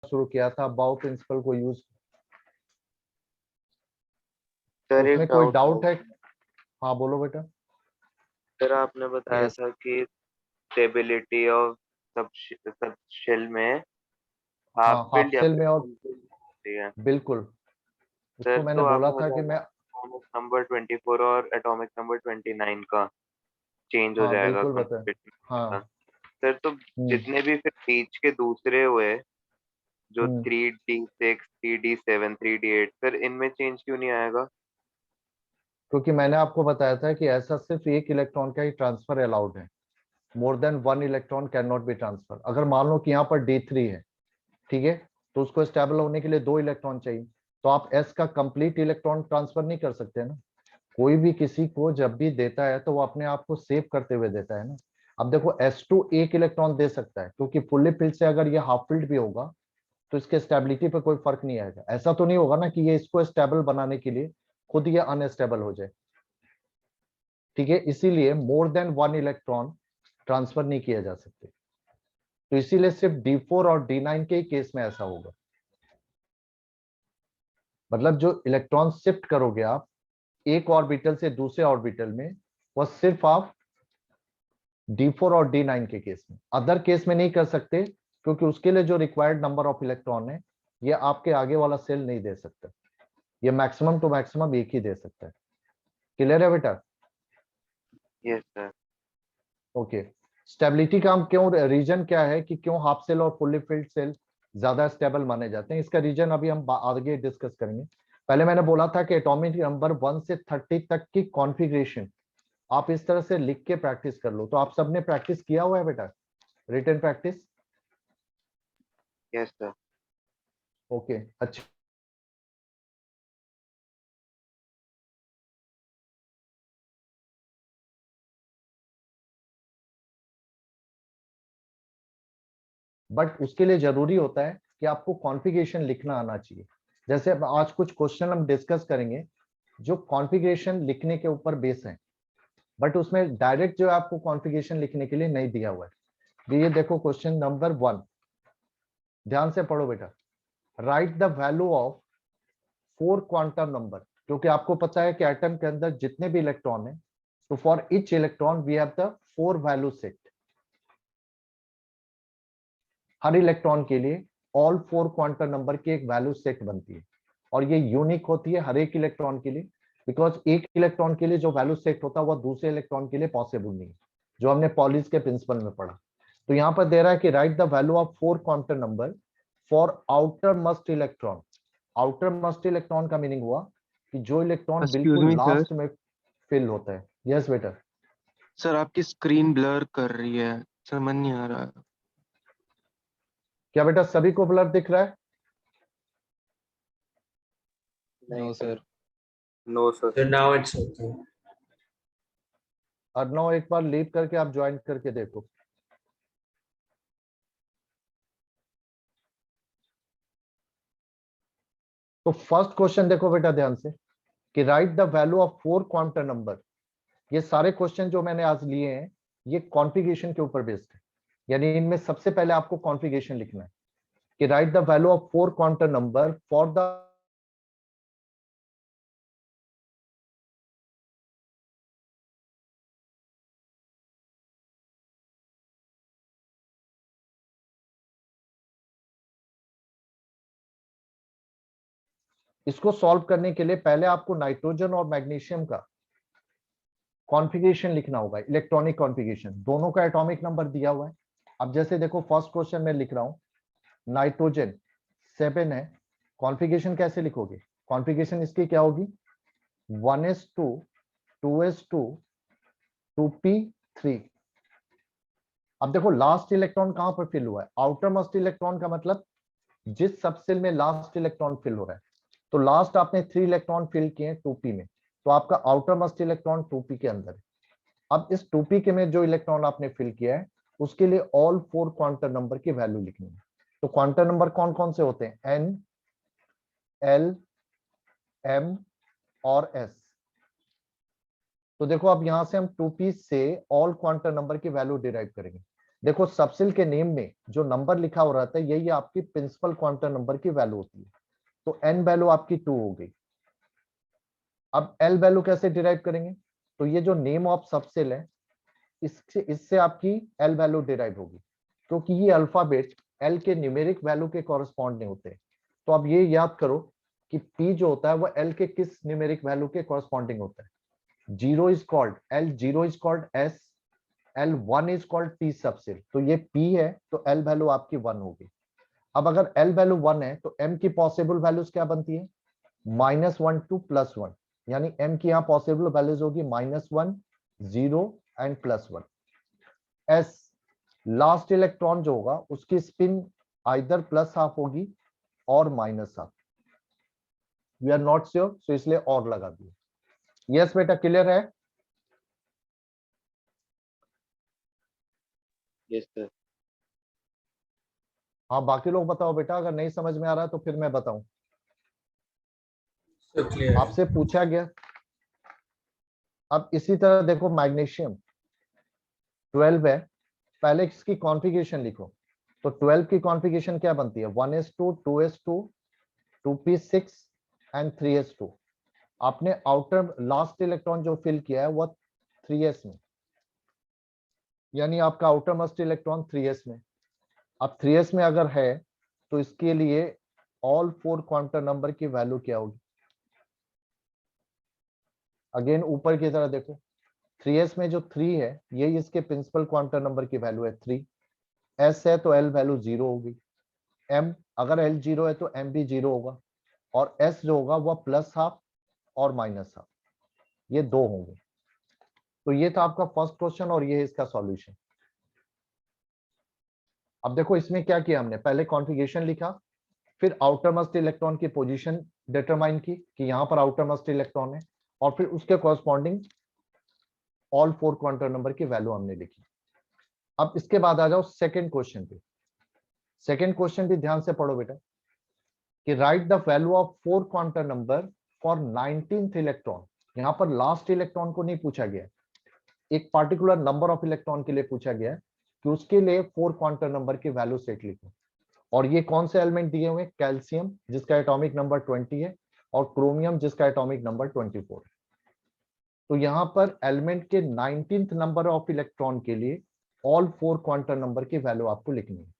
शुरू किया था, बाउ प्रिंसिपल को यूज, सर एक उसमें कोई डाउट डाउट है? हाँ बोलो बेटा। सर, आपने बताया यस। था कि स्टेबिलिटी ऑफ सब सब शेल में हाफ हाँ हाफ फिल्ड या सेल फिर में, और फुल फिल्ड होती है। बिल्कुल, सर उसको मैंने तो बोला आपने था कि बताया मैं, एटॉमिक नंबर 24 और एटॉमिक नंबर 29 का चेंज हो हाँ जाएगा बिल्कुल बता, कंप्लीट का। हाँ। सर तो हम्म जितने भी फिर बीच के दूसरे हुए, जो हम्म 3D6 3D7 3D8, सर इनमें चेंज क्यों नहीं आएगा? क्योंकि मैंने आपको बताया था कि ऐसा सिर्फ एक इलेक्ट्रॉन का ही ट्रांसफर अलाउड है, more than one electron can not be transfer. अगर मान लो कि यहाँ पर D3 है, ठीक है, तो उसको स्टेबल होने के लिए 2 इलेक्ट्रॉन चाहिए, तो आप S का कंप्लीट इलेक्ट्रॉन ट्रांसफर नहीं कर सकते ना। कोई भी किसी को जब भी देता है तो वो अपने आप को सेव करते हुए देता है ना। अब देखो S2 एक इलेक्ट्रॉन दे सकता है, क्योंकि फुल्ली फिल्ड से अगर ये हाफ फिल्ड भी होगा तो इसके स्टेबिलिटी पे कोई फर्क नहीं आएगा। ऐसा तो नहीं होगा ना कि ये इसको स्टेबल बनाने के लिए खुद ये अनस्टेबल हो जाए, ठीक है। इसीलिए more than one electron transfer नहीं किया जा सकते, तो इसीलिए सिर्फ D4 और D9 के ही केस में ऐसा होगा। मतलब जो इलेक्ट्रॉन शिफ्ट करोगे आप एक ऑर्बिटल से दूसरे ऑर्बिटल में, वह सिर्फ आप D4 और D9 के केस में, अदर केस में नहीं कर सकते, क्योंकि उसके लिए जो रिक्वायर्ड नंबर ऑफ इलेक्ट्रॉन है ये आपके आगे वाला सेल नहीं दे सकता। ये मैक्सिमम टू मैक्सिमम एक ही दे सकता है। क्लियर है बेटा? Yes sir. ओके। स्टेबिलिटी का हम क्यों, रीजन क्या है कि क्यों हाफ सेल और फुल्ली फिल्ड सेल ज्यादा स्टेबल माने जाते हैं, इसका रीजन अभी हम आगे डिस्कस करेंगे। पहले मैंने बोला था कि एटॉमिक नंबर 1 से 30 तक की कॉन्फ़िगरेशन आप इस तरह से लिख के प्रैक्टिस कर लो। तो आप सबने प्रैक्टिस किया हुआ है बेटा, written practice? Yes sir. Okay अच्छा। बट उसके लिए जरूरी होता है कि आपको कॉन्फ़िगरेशन लिखना आना चाहिए। जैसे अब आज कुछ क्वेश्चन हम डिस्कस करेंगे जो कॉन्फ़िगरेशन लिखने के ऊपर बेस है, बट उसमें डायरेक्ट जो आपको कॉन्फ़िगरेशन लिखने के लिए नहीं दिया हुआ है। तो ये देखो क्वेश्चन नंबर 1, ध्यान से पढ़ो बेटा। Right the value of 4 quantum number, क्योंकि आपको पता है कि एटम के अंदर जितने भी इलेक्ट्रॉन है, तो for each electron we have the 4 value set. हर इलेक्ट्रॉन के लिए ऑल 4 क्वांटम नंबर की एक वैल्यू सेट बनती है, और ये यूनिक होती है हर एक इलेक्ट्रॉन के लिए, बिकॉज एक इलेक्ट्रॉन के लिए जो वैल्यू सेट होता है वह दूसरे इलेक्ट्रॉन के लिए पॉसिबल नहीं है, जो हमने पॉलिस के प्रिंसिपल में पढ़ा। तो यहाँ पर दे रहा है कि right the value of 4 quantum number for outer must electron. Outer must electron का मीनिंग हुआ कि जो इलेक्ट्रॉन एक्सक्यूज बिल्कुल मी सर। लास्ट में फिल होता है। यस बेटा। सर आपकी स्क्रीन ब्लर कर रही है, समझ नहीं आ रहा। क्या बेटा सभी को ब्लर दिख रहा है? नहीं no sir. Sir. No sir. So now it's okay. Arnav एक बार लीव करके आप ज्वाइन करके देखो। तो फर्स्ट क्वेश्चन देखो बेटा ध्यान से, कि right the value of 4 quantum number. ये सारे क्वेश्चन जो मैंने आज लिए हैं ये कॉन्फ़िगरेशन के ऊपर बेस्ड है, यानी इनमें सबसे पहले आपको कॉन्फ़िगरेशन लिखना है कि right the value of 4 quantum number for the, इसको सॉल्व करने के लिए पहले आपको नाइट्रोजन और मैग्नीशियम का कॉन्फ़िगरेशन लिखना होगा, इलेक्ट्रॉनिक कॉन्फ़िगरेशन, दोनों का एटॉमिक नंबर दिया हुआ है। अब जैसे देखो फर्स्ट क्वेश्चन में लिख रहा हूं, नाइट्रोजन 7 है, कॉन्फ़िगरेशन कैसे लिखोगे? कॉन्फ़िगरेशन इसकी क्या होगी? 1s2 2s2 2p3। अब देखो लास्ट इलेक्ट्रॉन कहां पर फिल हुआ है? आउटर मोस्ट इलेक्ट्रॉन का मतलब जिस सबसेल में लास्ट इलेक्ट्रॉन फिल हो रहा है। तो लास्ट आपने 3 इलेक्ट्रॉन फिल किए 2p में, तो आपका आउटर मोस्ट इलेक्ट्रॉन 2p के अंदर है। अब इस 2p के में जो इलेक्ट्रॉन आपने फिल किया है उसके लिए ऑल 4 क्वांटम नंबर की वैल्यू लिखनी है। तो क्वांटम नंबर कौन कौन से होते हैं? n, l, m और s। तो देखो अब यहां से हम 2p से ऑल क्वांटम नंबर की वैल्यू डिराइव करेंगे। देखो सबसेल के नेम में जो नंबर लिखा हो रहता है यही आपकी प्रिंसिपल क्वांटम नंबर की वैल्यू होती है। तो n वैल्यू आपकी 2 हो गई। अब l वैल्यू कैसे डिराइव करेंगे? तो ये जो नेम ऑफ सबसेल है इससे आपकी l वैल्यू डिराइव होगी, क्योंकि ये अल्फाबेट l के न्यूमेरिक वैल्यू के कॉरेस्पॉन्ड नहीं होते। तो अब ये याद करो कि p जो होता है वो l के किस न्यूमेरिक वैल्यू के कॉरेस्पॉन्डिंग होता है। 0 is called l, 0 is called s, L1 is called T subshell. तो ये P है तो L वैल्यू आपकी 1 होगी। अब अगर L वैल्यू 1 है तो M की पॉसिबल वैल्यूज क्या बनती है? -1 टू +1, यानी M की यहाँ पॉसिबल वैल्यूज होगी -1, 0 एंड +1। S लास्ट इलेक्ट्रॉन जो होगा उसकी स्पिन आइदर +½ होगी और -½ वी आर नॉट श्योर, सो इसलिए और लगा दिया। यस बेटा, क्लियर है? Yes sir. हाँ बाकी लोग बताओ बेटा, अगर नहीं समझ में आ रहा है तो फिर मैं बताऊं। क्लियर। आपसे पूछा गया। अब इसी तरह देखो मैग्नीशियम 12 है, पहले इसकी कॉन्फ़िगरेशन लिखो। तो 12 की कॉन्फ़िगरेशन क्या बनती है? 1s2, 2s2, 2p6 and 3s2। आपने आउटर लास्ट इलेक्ट्रॉन जो फिल किया है वो 3s में, यानी आपका आउटर मोस्ट इलेक्ट्रॉन 3s में। अब 3s में अगर है तो इसके लिए ऑल 4 क्वांटम नंबर की वैल्यू क्या होगी? अगेन ऊपर की तरह देखो, 3s में जो 3 है ये इसके प्रिंसिपल क्वांटम नंबर की वैल्यू है 3। s है तो l वैल्यू 0 होगी। m अगर l 0 है तो m भी 0 होगा, और s जो होगा वह +½ और -½ ये 2 होंगे। तो ये था आपका फर्स्ट क्वेश्चन और ये है इसका सॉल्यूशन। अब देखो इसमें क्या किया हमने, पहले कॉन्फ़िगरेशन लिखा, फिर आउटर मोस्ट इलेक्ट्रॉन की पोजीशन डिटरमाइन की कि यहाँ पर आउटर मोस्ट इलेक्ट्रॉन है, और फिर उसके कॉरस्पॉन्डिंग ऑल 4 क्वांटम नंबर की वैल्यू हमने लिखी। अब इसके बाद आ जाओ सेकंड क्वेश्चन पे। सेकंड क्वेश्चन भी ध्यान से पढ़ो बेटा, कि right the value of 4 quantum number for 19th electron. यहाँ पर लास्ट इलेक्ट्रॉन को नहीं पूछा गया, एक पार्टिकुलर नंबर ऑफ इलेक्ट्रॉन के लिए पूछा गया कि उसके लिए 4 क्वांटम नंबर की वैल्यू सेट लिखो। और ये कौन से एलिमेंट दिए हुए? कैल्शियम जिसका एटॉमिक नंबर 20 है, और क्रोमियम जिसका एटॉमिक नंबर 24 है। तो यहाँ पर एलिमेंट के 19th नंबर ऑफ इलेक्ट्रॉन के लिए ऑल 4 क्वांटम नंबर की वैल्यू आपको लिखनी है।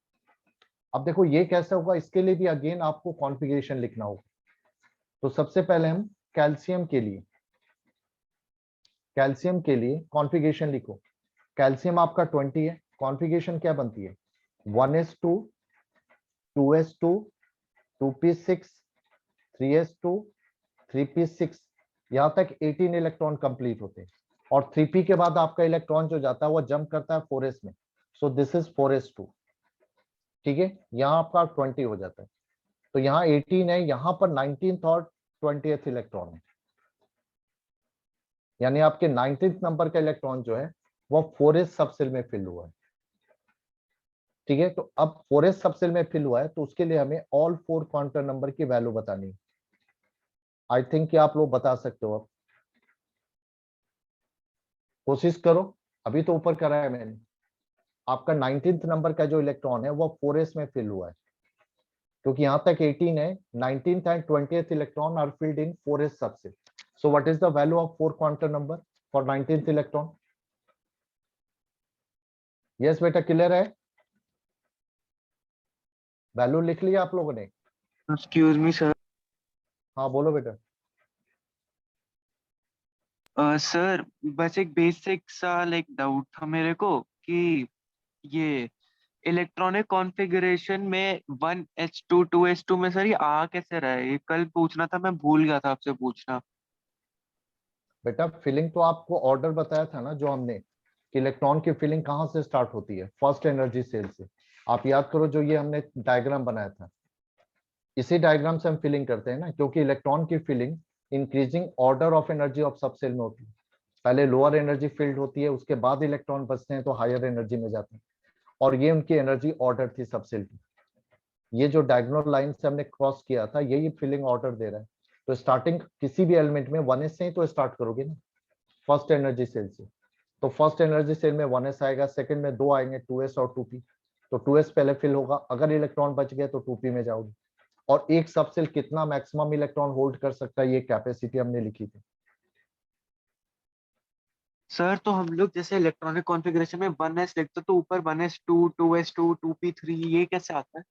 अब देखो ये कैसे होगा, इसके लिए भी अगेन आपको कॉन्फ़िगरेशन लिखना होगा। तो सबसे पहले हम कैल्शियम के लिए कॉन्फ़िगरेशन लिखो। कैल्शियम आपका 20 है, कॉन्फ़िगरेशन क्या बनती है? 1s2, 2s2, 2p6, 3s2, 3p6, यहां तक 18 इलेक्ट्रॉन कंप्लीट होते हैं। और 3p के बाद आपका इलेक्ट्रॉन जो जाता है वो जंप करता है 4s में, सो दिस इज 4s2। ठीक है, यहाँ आपका 20 हो जाता है। तो यहाँ 18 है, यहाँ पर 19th और 20th इलेक्ट्रॉन है, यानी आपके 19th नंबर का इलेक्ट्रॉन जो है वो 4s सबसेल में फिल हुआ है। ठीक है, तो अब 4s सबसेल में फिल हुआ है तो उसके लिए हमें ऑल 4 क्वांटम नंबर की वैल्यू बतानी है। आई थिंक कि आप लोग बता सकते हो, अब कोशिश करो। अभी तो ऊपर करा है मैंने, आपका 19th नंबर का जो इलेक्ट्रॉन है वो 4s में फिल हुआ है, क्योंकि यहाँ तक 18 है। 19th and 20th electron are filled in 4s subshell. So what is the value of 4 quantum number for 19th electron? Yes बेटा, क्लियर है? वैल्यू लिख लिया आप लोगों ने? Excuse me sir. हाँ बोलो बेटा। सर बस एक बेसिक सा लाइक डाउट था मेरे को कि ये इलेक्ट्रॉनिक कॉन्फ़िगरेशन में 1s2 2s2 में सर ये आ कैसे रहा है? ये कल पूछना था, मैं भूल गया था आपसे पूछना। बेटा फिलिंग तो आपको ऑर्डर बताया था ना जो हमने, कि इलेक्ट्रॉन की फिलिंग कहाँ से स्टार्ट होती है? फर्स्ट एनर्जी सेल से। आप याद करो, जो ये हमने डायग्राम बनाया था, इसी डायग्राम से हम फिलिंग करते हैं ना, क्योंकि इलेक्ट्रॉन की filling increasing order of energy of subshell में होती है। पहले लोअर एनर्जी फील्ड होती है, उसके बाद इलेक्ट्रॉन बचते हैं तो हायर एनर्जी में जाते हैं, और ये उनकी एनर्जी ऑर्डर थी सब सेल की। ये जो डायगोनल लाइन से हमने क्रॉस किया था यही फिलिंग ऑर्डर दे रहा है। तो स्टार्टिंग किसी भी एलिमेंट में 1s से ही तो स्टार्ट करोगे ना, फर्स्ट एनर्जी सेल से। तो फर्स्ट एनर्जी सेल में 1s आएगा, सेकंड में 2 आएंगे 2s और 2p। तो 2s पहले फिल होगा, अगर इलेक्ट्रॉन बच गए तो 2p में जाओगे। और एक सबसेल कितना मैक्सिमम इलेक्ट्रॉन होल्ड कर सकता है, ये कैपेसिटी हमने लिखी थी। सर तो हम लोग जैसे इलेक्ट्रॉनिक कॉन्फ़िगरेशन में 1s लिखते तो ऊपर 1s2 2s2 2p3 ये कैसे आता है?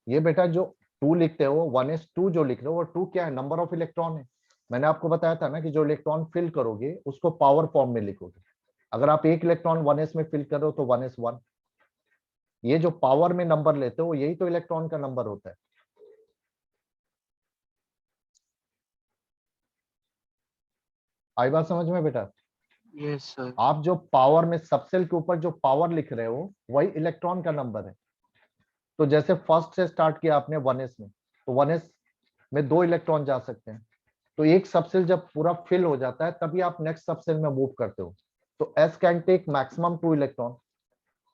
ये बेटा जो 2 लिखते हो 1s2 जो लिख रहे हो वो 2 क्या है, नंबर ऑफ इलेक्ट्रॉन है। मैंने आपको बताया था ना कि जो इलेक्ट्रॉन फिल करोगे उसको पावर फॉर्म में लिखोगे। अगर आप एक इलेक्ट्रॉन 1s में फिल कर रहे हो तो 1s1। ये जो पावर में नंबर लेते हो यही तो इलेक्ट्रॉन का नंबर होता है। आई बात समझ में बेटा? Yes sir. आप जो पावर में सबसेल के ऊपर जो पावर लिख रहे हो वही इलेक्ट्रॉन का नंबर है। तो जैसे फर्स्ट से स्टार्ट किया आपने 1s में, तो 1s में 2 इलेक्ट्रॉन जा सकते हैं। तो एक सबसेल जब पूरा फिल हो जाता है तभी आप नेक्स्ट सबसेल में मूव करते हो। तो s can take maximum 2 electron,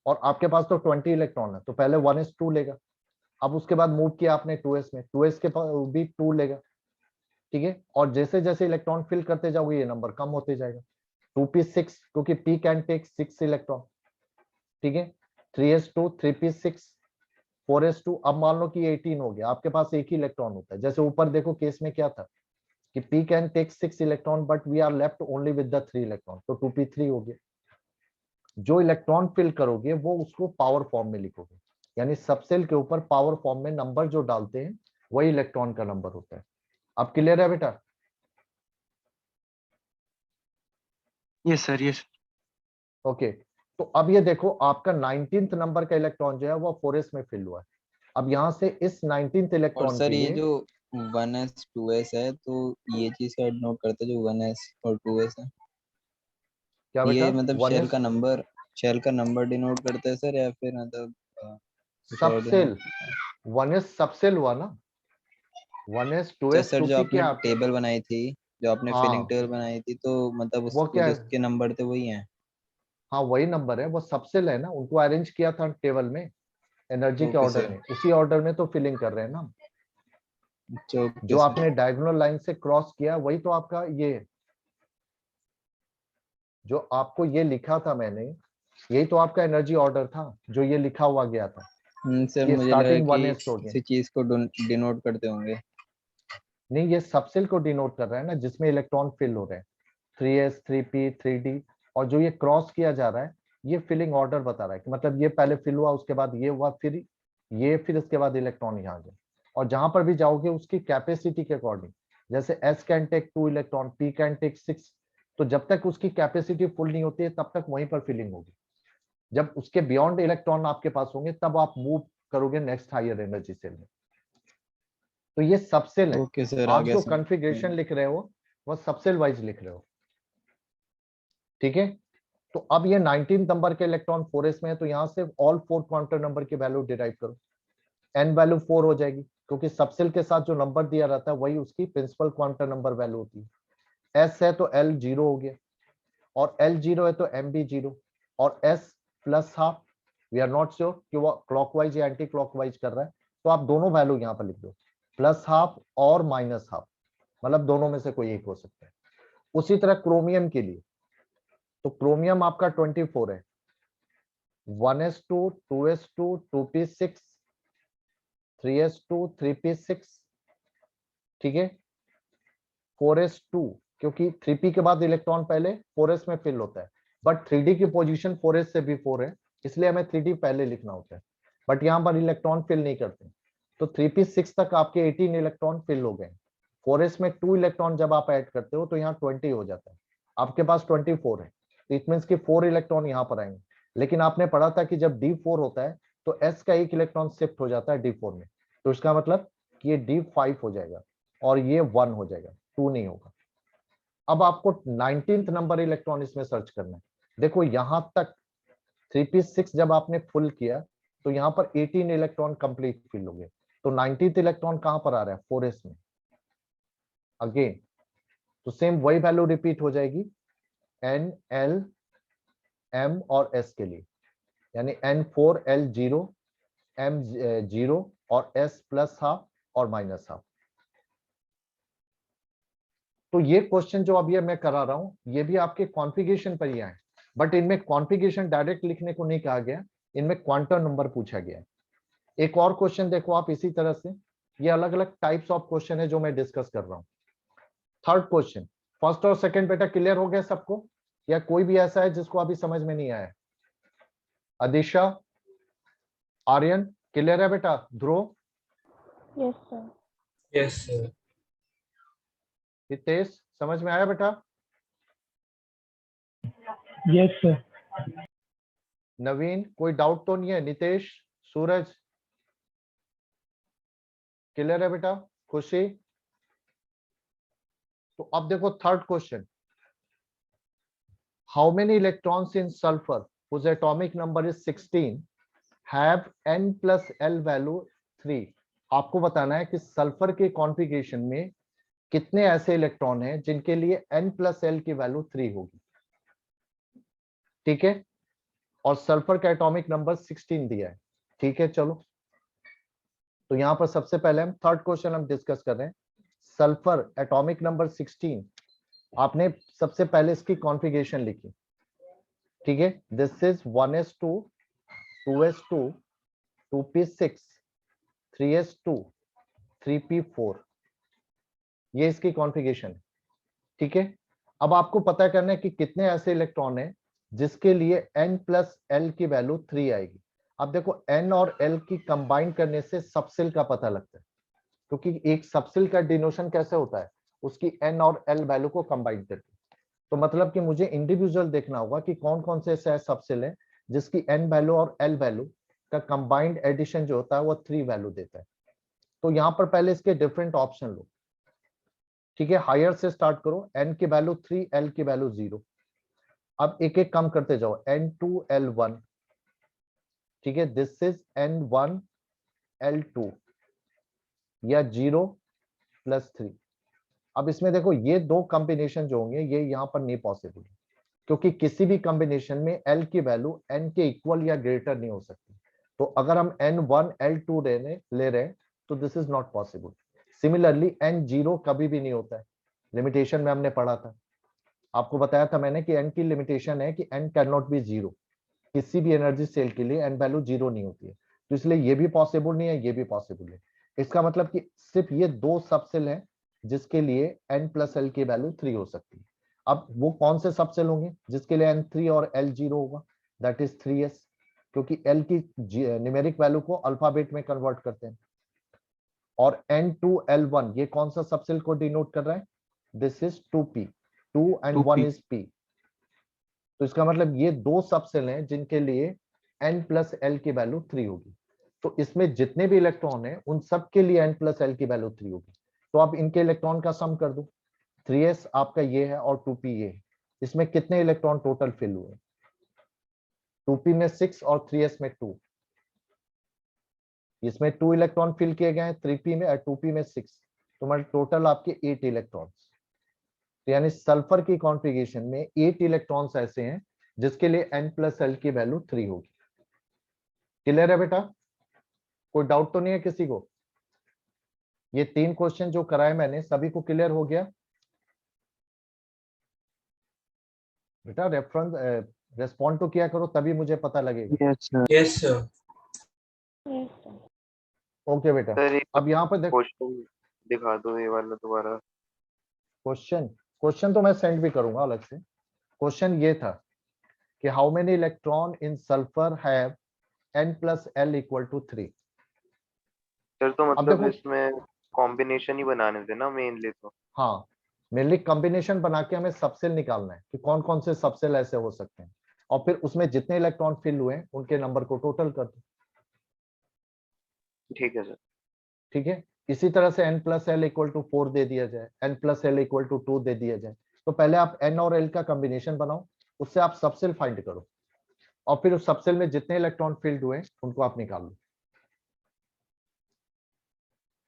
और आपके पास तो 20 इलेक्ट्रॉन है, तो पहले 1s2 लेगा। अब उसके बाद मूव किया आपने 2s में, 2s के पास भी 2 लेगा, ठीक है। और जैसे जैसे इलेक्ट्रॉन फिल करते जाओगे ये नंबर कम होते जाएगा। 2p6 क्योंकि p कैन टेक 6 इलेक्ट्रॉन, ठीक है। 3s2 3p6 4s2। अब मान लो कि 18 हो गया, आपके पास एक ही इलेक्ट्रॉन होता है। जैसे ऊपर देखो केस में क्या था कि p can take 6 electron but we are left only with the 3 electron, तो 2p3 हो गया। जो इलेक्ट्रॉन फिल करोगे वो उसको पावर फॉर्म में लिखोगे, यानी सबसेल के ऊपर पावर फॉर्म में नंबर जो डालते हैं वही इलेक्ट्रॉन का नंबर होता है। अब क्लियर है बेटा? Yes sir yes. ओके। तो अब ये देखो आपका 19th नंबर का इलेक्ट्रॉन जो है वो 4s में फिल हुआ है। अब यहाँ से इस 19th और इलेक्ट्रॉन सर के ये लिए जो 1s 2s है तो ये चीज का नोट करते हैं जो 1s और 2s है, क्या बेटा ये मतलब 1s शेल का नंबर डिनोट करता है सर, या फिर मतलब कुछ और सबसेल, डिनोट करता है? 1s सबसेल हुआ ना, 1s अच्छा 2s सर, जो 2p आपने क्या आपका? टेबल बनाई थी, जो आपने फिलिंग हाँ टेबल बनाई थी, तो मतलब वो उसको क्या जो है, उसके नंबर थे वही हैं? हाँ वही नंबर है, वो सबसेल है ना, उनको अरेंज किया था टेबल में एनर्जी के ओके ऑर्डर सर। में, उसी ऑर्डर में तो फिलिंग कर रहे हैं ना। अच्छा ओके जो सर। आपने डायगोनल लाइन से क्रॉस किया वही तो आपका ये है। जो आपको ये लिखा था मैंने, यही तो आपका एनर्जी ऑर्डर था जो ये लिखा हुआ गया था। सर ये मुझे लगा स्टार्टिंग कि 1s हो गया, किसी चीज को डिनोट करते होंगे। नहीं ये सबसेल को डिनोट कर रहा है ना जिसमें इलेक्ट्रॉन फिल हो रहे हैं, 3s 3p 3d। और जो ये क्रॉस किया जा रहा है ये फिलिंग ऑर्डर बता रहा है कि मतलब ये पहले फिल हुआ, उसके बाद ये हुआ, फिर ये, फिर इसके बाद इलेक्ट्रॉन यहाँ गए। और जहां पर भी जाओगे उसकी कैपेसिटी के अकॉर्डिंग, जैसे s can take 2 electron, p can take 6। तो जब तक उसकी कैपेसिटी फुल नहीं होती है तब तक वहीं पर फिलिंग होगी। जब उसके बियॉन्ड इलेक्ट्रॉन आपके पास होंगे तब आप मूव करोगे नेक्स्ट हायर एनर्जी सेल में। तो ये सबसेल है। ओके सर, आ आप गया जो सर। कॉन्फ़िगरेशन लिख रहे हो वो सबसेल वाइज लिख रहे हो, ठीक है। तो अब ये 19 नंबर के इलेक्ट्रॉन 4s में है, तो यहाँ से ऑल 4 क्वांटम नंबर की वैल्यू डिराइव करो। n वैल्यू 4 हो जाएगी क्योंकि सबसेल के साथ जो नंबर दिया रहता है वही उसकी प्रिंसिपल क्वांटम नंबर वैल्यू होती है। s है तो l 0 हो गया, और l 0 है तो m भी 0, और s plus half, we are not sure कि वो क्लॉकवाइज या एंटी क्लॉकवाइज कर रहा है, तो आप दोनों वैल्यू यहाँ पर लिख दो, प्लस हाफ और माइनस हाफ, मतलब दोनों में से कोई एक हो सकता है। उसी तरह क्रोमियम के लिए, तो क्रोमियम आपका 24 है, 1s2 2s2 2p6 3s2 3p6, ठीक है। 4s2 क्योंकि 3p के बाद इलेक्ट्रॉन पहले 4s में फिल होता है, बट 3d की पोजीशन 4s से भी 4 है, इसलिए हमें 3d पहले लिखना होता है, बट यहाँ पर इलेक्ट्रॉन फिल नहीं करते। तो 3p6 तक आपके 18 इलेक्ट्रॉन फिल हो गए। 4s में 2 इलेक्ट्रॉन जब आप ऐड करते हो तो यहाँ 20 हो जाता है, आपके पास 24 है, तो इट मीन्स कि 4 इलेक्ट्रॉन यहाँ पर आएंगे। लेकिन आपने पढ़ा था कि जब d4 होता है तो s का एक इलेक्ट्रॉन शिफ्ट हो जाता है d4 में, तो इसका मतलब कि ये d5 हो जाएगा और ये 1 हो जाएगा, 2 नहीं होगा। अब आपको 19th नंबर इलेक्ट्रॉन इसमें सर्च करना है। देखो यहां तक 3p6 जब आपने फुल किया तो यहाँ पर 18 इलेक्ट्रॉन कंप्लीट फिल हो गए, तो 19th इलेक्ट्रॉन कहां पर आ रहा है, 4s में अगेन। तो सेम वही वैल्यू रिपीट हो जाएगी n l m और s के लिए, यानी n4 l 0 m 0 और s प्लस हाफ और माइनस हाफ। तो ये क्वेश्चन जो अब ये मैं करा रहा हूं ये भी आपके कॉन्फ़िगरेशन पर ही आए, बट इनमें कॉन्फ़िगरेशन डायरेक्ट लिखने को नहीं कहा गया, इनमें क्वांटम नंबर पूछा गया है। एक और क्वेश्चन देखो आप इसी तरह से, ये अलग अलग टाइप्स ऑफ क्वेश्चन है जो मैं डिस्कस कर रहा हूँ। थर्ड क्वेश्चन, फर्स्ट और सेकंड बेटा क्लियर हो गया सबको, या कोई भी ऐसा है जिसको अभी समझ में नहीं आया? अदिशा, आर्यन क्लियर है बेटा? Dhruv, yes sir. Yes sir. Hitesh समझ में आया बेटा? Yes sir. नवीन कोई डाउट तो नहीं है? नितेश, सूरज क्लियर है बेटा? खुशी? तो अब देखो third question, how many electrons in sulphur whose atomic number is 16 have n plus l value 3? आपको बताना है कि सल्फर के कॉन्फ़िगरेशन में कितने ऐसे इलेक्ट्रॉन हैं जिनके लिए n प्लस l की वैल्यू 3 होगी। ठीक है, और सल्फर का एटॉमिक नंबर 16 दिया है। ठीक है, चलो तो यहां पर सबसे पहले हम थर्ड क्वेश्चन हम डिस्कस कर रहे हैं। सल्फर एटॉमिक नंबर 16, आपने सबसे पहले इसकी कॉन्फ़िगरेशन लिखी। ठीक है, this is 1s2 2s2 2p6 3s2 3p4, ये इसकी कॉन्फ़िगरेशन है। ठीक है, अब आपको पता करना है कि कितने ऐसे इलेक्ट्रॉन हैं जिसके लिए n प्लस l की वैल्यू 3 आएगी। अब देखो n और l की कंबाइन करने से सबसेल का पता लगता है, क्योंकि एक सबसेल का डिनोशन कैसे होता है, उसकी n और l वैल्यू को कंबाइन करके। तो मतलब कि मुझे इंडिविजुअल देखना होगा कि कौन कौन से ऐसे सबसेल है जिसकी n वैल्यू और l वैल्यू का कंबाइंड एडिशन जो होता है वो 3 वैल्यू देता है। तो यहाँ पर पहले इसके डिफरेंट ऑप्शन लो। ठीक है, हायर से स्टार्ट करो, n की वैल्यू 3, l की वैल्यू 0। अब एक एक कम करते जाओ, n2 l1, ठीक है, दिस इज n1 l2 या 0 प्लस 3। अब इसमें देखो ये दो कॉम्बिनेशन जो होंगे ये यहाँ पर नहीं पॉसिबल, क्योंकि किसी भी कॉम्बिनेशन में l की वैल्यू n के इक्वल या ग्रेटर नहीं हो सकती। तो अगर हम n1 l2 ले रहे हैं तो this is not possible. Similarly n0 कभी भी नहीं होता है, लिमिटेशन में हमने पढ़ा था, आपको बताया था मैंने कि n की लिमिटेशन है कि n कैन नॉट बी 0, किसी भी एनर्जी सेल के लिए n वैल्यू 0 नहीं होती है। तो इसलिए ये भी पॉसिबल नहीं है, ये भी पॉसिबल है। इसका मतलब कि सिर्फ ये दो सबसेल हैं जिसके लिए n प्लस l की वैल्यू 3 हो सकती है। अब वो कौन से सबसेल होंगे जिसके लिए n3 और l 0 होगा? दैट इज 3s, क्योंकि l की न्यूमेरिक वैल्यू को अल्फाबेट में कन्वर्ट करते हैं। और n2 l1 ये कौन सा सबसेल को डिनोट कर रहा है? This is 2p, 2 and 1 is p। तो इसका मतलब ये दो सबसेल हैं जिनके लिए n प्लस l की वैल्यू 3 होगी। तो इसमें जितने भी इलेक्ट्रॉन हैं उन सब के लिए n प्लस l की वैल्यू 3 होगी। तो आप इनके इलेक्ट्रॉन का सम कर दो, 3s आपका ये है और 2p ये है। इसमें कितने इलेक्ट्रॉन टोटल फिल हुए? 2p में 6 और 3s में 2। इसमें 2 इलेक्ट्रॉन फिल किए गए हैं 3p में और 2p में 6, तो मतलब टोटल आपके 8 इलेक्ट्रॉन्स। तो यानी सल्फर की कॉन्फ़िगरेशन में 8 इलेक्ट्रॉन्स ऐसे हैं जिसके लिए n प्लस l की वैल्यू 3 होगी। क्लियर है बेटा? कोई डाउट तो नहीं है किसी को? ये 3 क्वेश्चन जो कराए मैंने सभी को क्लियर हो गया बेटा? रेफरेंस रेस्पॉन्ड तो किया करो तभी मुझे पता लगेगा। Yes sir. Yes sir. Yes sir. Okay बेटा, सर एक अब यहाँ पर देखो क्वेश्चन दिखा दो ये वाला दोबारा। क्वेश्चन तो मैं सेंड भी करूंगा अलग से। क्वेश्चन ये था कि how many electron in sulphur have n plus l equal to 3। Sir तो अब मतलब देखो, इसमें कॉम्बिनेशन ही बनाने थे ना मेनली तो। हाँ मेनली कॉम्बिनेशन बना के हमें सबसेल निकालना है कि कौन कौन से सबसेल ऐसे हो सकते हैं, और फिर उसमें जितने इलेक्ट्रॉन फिल हुए हैं उनके नंबर को टोटल कर दो। ठीक है सर। ठीक है, इसी तरह से n plus l equal to 4 दे दिया जाए, n plus l equal to 2 दे दिया जाए। तो पहले आप n और l का कॉम्बिनेशन बनाओ, उससे आप सबसेल फाइंड करो, और फिर उस सबसेल में जितने इलेक्ट्रॉन फिल्ड हुए उनको आप निकाल लो।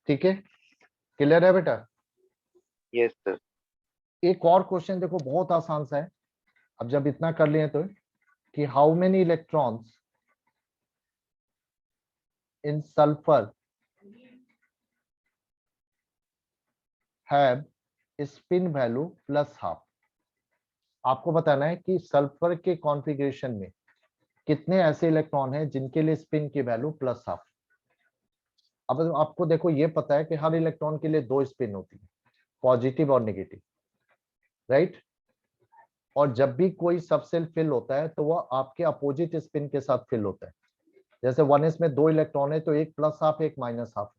ठीक है, क्लियर है बेटा? Yes sir. एक और क्वेश्चन देखो बहुत आसान सा है, अब जब इतना कर लिए तो, कि how many electrons in sulphur have spin value plus half. आपको बताना है कि सल्फर के कॉन्फ़िगरेशन में कितने ऐसे इलेक्ट्रॉन हैं जिनके लिए स्पिन की वैल्यू +12। अब आपको देखो ये पता है कि हर इलेक्ट्रॉन के लिए 2 स्पिन होती है, पॉजिटिव और नेगेटिव, राइट। और जब भी कोई सबसेल फिल होता है तो वह आपके अपोजिट स्पिन के साथ फिल होता है। जैसे 1s में 2 इलेक्ट्रॉन है तो एक +12 एक -12।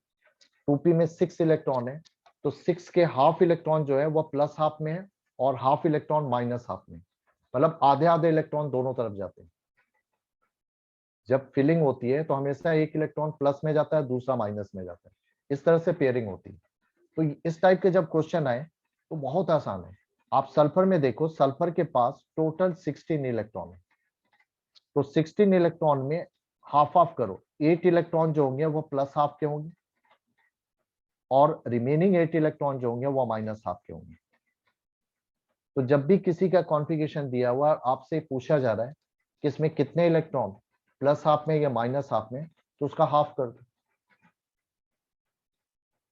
2p में 6 इलेक्ट्रॉन है तो 6 के हाफ इलेक्ट्रॉन जो है वह +12 में है और हाफ इलेक्ट्रॉन -12 में, मतलब आधे आधे इलेक्ट्रॉन दोनों तरफ जाते हैं। जब फिलिंग होती है तो हमेशा एक इलेक्ट्रॉन प्लस में जाता है, दूसरा माइनस में जाता है। इस तरह से पेयरिंग होती है। तो इस टाइप के जब क्वेश्चन आए तो बहुत आसान है। आप सल्फर में देखो, सल्फर के पास टोटल 16 इलेक्ट्रॉन है, तो 16 इलेक्ट्रॉन में हाफ ऑफ करो, 8 इलेक्ट्रॉन जो होंगे वो +12 के होंगे और रिमेनिंग 8 इलेक्ट्रॉन जो होंगे वो -12 के होंगे। तो जब भी किसी का कॉन्फ़िगरेशन दिया हुआ आपसे पूछा जा रहा है कि इसमें कितने इलेक्ट्रॉन +12 में या -12 में, तो उसका हाफ कर दो।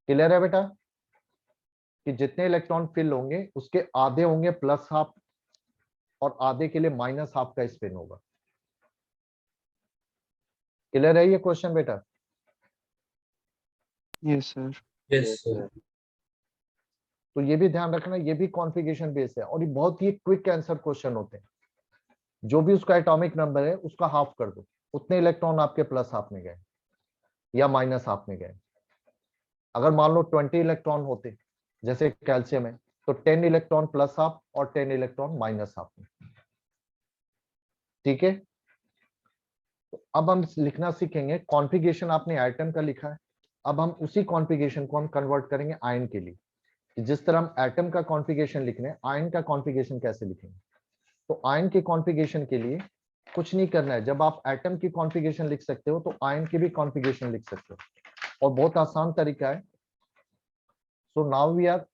क्लियर है बेटा कि जितने इलेक्ट्रॉन फिल होंगे उसके आधे होंगे +12 और आधे के लिए -12 का स्पिन होगा। क्लियर है ये क्वेश्चन बेटा? Yes sir. Yes sir. तो ये भी ध्यान रखना, ये भी कॉन्फ़िगरेशन बेस्ड है और ये बहुत ही क्विक आंसर क्वेश्चन होते हैं। जो भी उसका एटॉमिक नंबर है उसका हाफ कर दो, उतने इलेक्ट्रॉन आपके +12 में गए या -12 में गए। अगर मान लो 20 इलेक्ट्रॉन होते जैसे कैल्शियम है तो 10 इलेक्ट्रॉन +12 और 10 इलेक्ट्रॉन -12 में। ठीक है, तो अब हम लिखना सीखेंगे। कॉन्फ़िगरेशन आपने एटम का लिखा है, अब हम उसी कॉन्फ़िगरेशन को हम कन्वर्ट करेंगे आयन के लिए। जिस तरह हम एटम का कॉन्फ़िगरेशन लिख रहे हैं, आयन का कॉन्फ़िगरेशन कैसे लिखेंगे? तो आयन के कॉन्फ़िगरेशन के लिए कुछ नहीं करना है। जब आप एटम की कॉन्फ़िगरेशन लिख सकते हो तो आयन की भी कॉन्फ़िगरेशन लिख सकते हो और बहुत आसान तरीका है। So now we are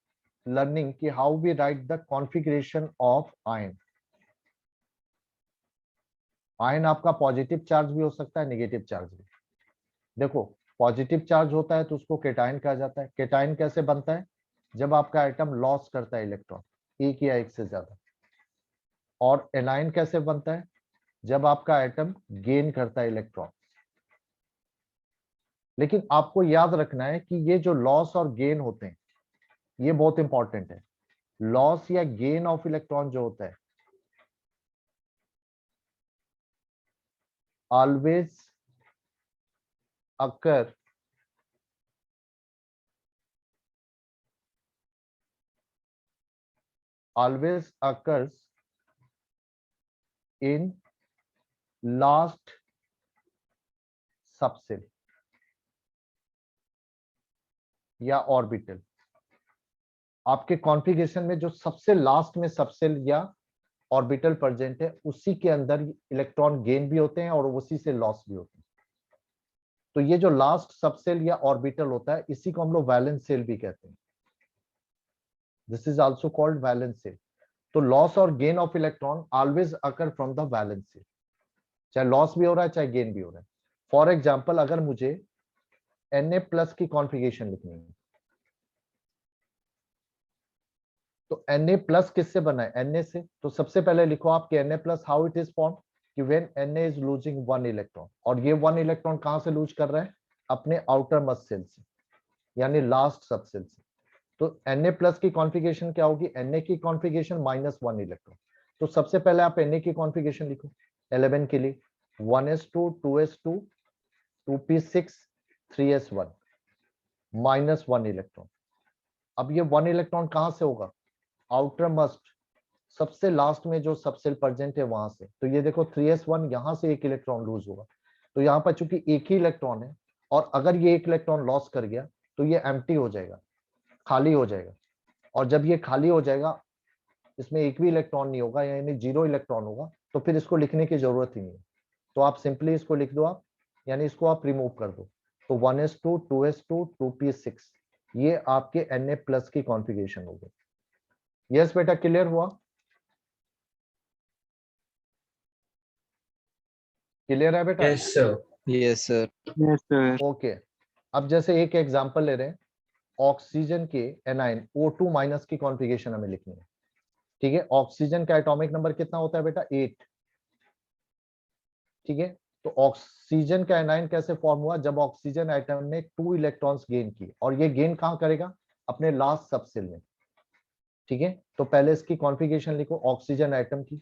learning कि how we write the configuration of ion. Ion आपका पॉजिटिव चार्ज भी हो सकता है, नेगेटिव चार्ज भी। देखो, पॉजिटिव चार्ज होता है तो उसको केटायन कहा जाता है। केटायन कैसे बनता है? जब आपका एटम लॉस करता है इलेक्ट्रॉन, एक या एक से ज्यादा। और एनायन कैसे बनता है? जब आपका एटम गेन करता है इलेक्ट्रॉन। लेकिन आपको याद रखना है कि ये जो लॉस और गेन होते हैं ये बहुत इंपॉर्टेंट है। लॉस या गेन ऑफ इलेक्ट्रॉन जो होता है always occur in last subshell या ऑर्बिटल। आपके कॉन्फ़िगरेशन में जो सबसे लास्ट में सबसेल या ऑर्बिटल प्रेजेंट है उसी के अंदर इलेक्ट्रॉन गेन भी होते हैं और उसी से लॉस भी होते हैं। तो ये जो लास्ट सबसेल या ऑर्बिटल होता है इसी को हम लोग वैलेंस सेल भी कहते हैं। This is also called valence shell. तो लॉस और gain of electron always occur from the valence shell, चाहे लॉस भी हो रहा है चाहे गेन भी हो रहा है। फॉर एग्जाम्पल, अगर मुझे Na+ की कॉन्फ़िगरेशन लिखनी है तो Na+ किससे बना है? Na से। तो सबसे पहले लिखो आप कि Na+ how it is form, कि when Na is losing 1 electron. और ये 1 इलेक्ट्रॉन कहां से लूज कर रहा है? अपने आउटर मोस्ट सेल से, यानी लास्ट सबसेल से। तो Na+ की कॉन्फ़िगरेशन क्या होगी? Na की कॉन्फ़िगरेशन -1 इलेक्ट्रॉन। तो सबसे पहले आप Na की कॉन्फ़िगरेशन लिखो 11 के लिए, 1s2 2s2 2p6 3s1 -1 electron. अब ये 1 इलेक्ट्रॉन कहां से होगा? आउटर मोस्ट, सबसे लास्ट में जो सबसेल प्रेजेंट है वहां से। तो ये देखो 3s1 यहां से एक इलेक्ट्रॉन लूज होगा। तो यहाँ पर चूंकि एक ही इलेक्ट्रॉन है और अगर ये एक इलेक्ट्रॉन लॉस कर गया तो ये एम्प्टी हो जाएगा, खाली हो जाएगा। और जब ये खाली हो जाएगा, इसमें एक भी इलेक्ट्रॉन नहीं होगा, यानी 0 इलेक्ट्रॉन होगा, तो फिर इसको लिखने की जरूरत ही नहीं है। तो आप सिंपली इसको लिख दो आप, यानी इसको आप रिमूव कर दो। तो 1s2 2s2 2p6 ये आपके Na+ की कॉन्फ़िगरेशन हो गई। यस बेटा, क्लियर हुआ? क्लियर है बेटा? Yes sir. Yes sir. Yes sir. Okay, अब जैसे एक एग्जांपल ले रहे हैं, ऑक्सीजन के एनायन O2- की कॉन्फ़िगरेशन हमें लिखनी है। ठीक है, ऑक्सीजन का एटॉमिक नंबर कितना होता है बेटा 8। ठीक है, तो ऑक्सीजन का एनाइन कैसे फॉर्म हुआ, जब ऑक्सीजन एटम ने 2 इलेक्ट्रॉन्स गेन किए, और ये गेन कहां करेगा, अपने लास्ट सबसेल में। ठीक है, तो पहले इसकी कॉन्फ़िगरेशन लिखो ऑक्सीजन एटम की,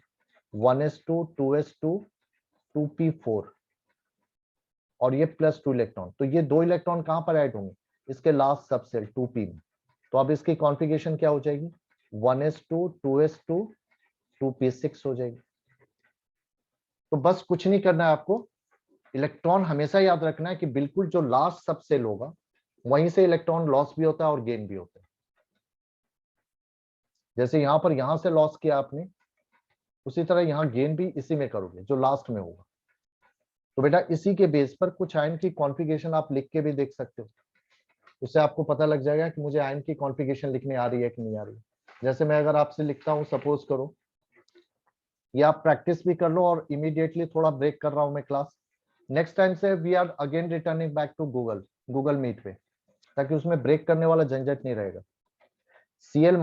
1s2 2s2 2p4, और ये +2 इलेक्ट्रॉन, तो ये 2 इलेक्ट्रॉन कहां पर ऐड होंगे, इसके लास्ट सबसेल 2p में। तो अब इसकी कॉन्फ़िगरेशन क्या हो जाएगी, 1s2 2s2 2p6 हो जाएगी। तो बस कुछ नहीं करना है आपको, इलेक्ट्रॉन हमेशा याद रखना है कि बिल्कुल जो लास्ट सबसेल होगा वहीं से इलेक्ट्रॉन लॉस भी होता है और गेन भी होता है। जैसे यहां पर यहां से लॉस किया आपने, उसी तरह यहां गेन भी इसी में करोगे जो लास्ट में होगा। तो बेटा इसी के बेस पर कुछ आयन की कॉन्फ़िगरेशन आप लिख के भी देख सकते हो, उससे आपको पता लग जाएगा कि मुझे आयन की कॉन्फ़िगरेशन लिखने आ रही है कि नहीं आ रही है। जैसे मैं अगर आपसे लिखता हूं, सपोज करो, ये आप प्रैक्टिस भी कर लो, और इमीडिएटली थोड़ा ब्रेक कर रहा हूं मैं क्लास, नेक्स्ट टाइम से we are again returning back to Google Meet पे, ताकि उसमें ब्रेक करने वाला झंझट नहीं रहेगा। Cl-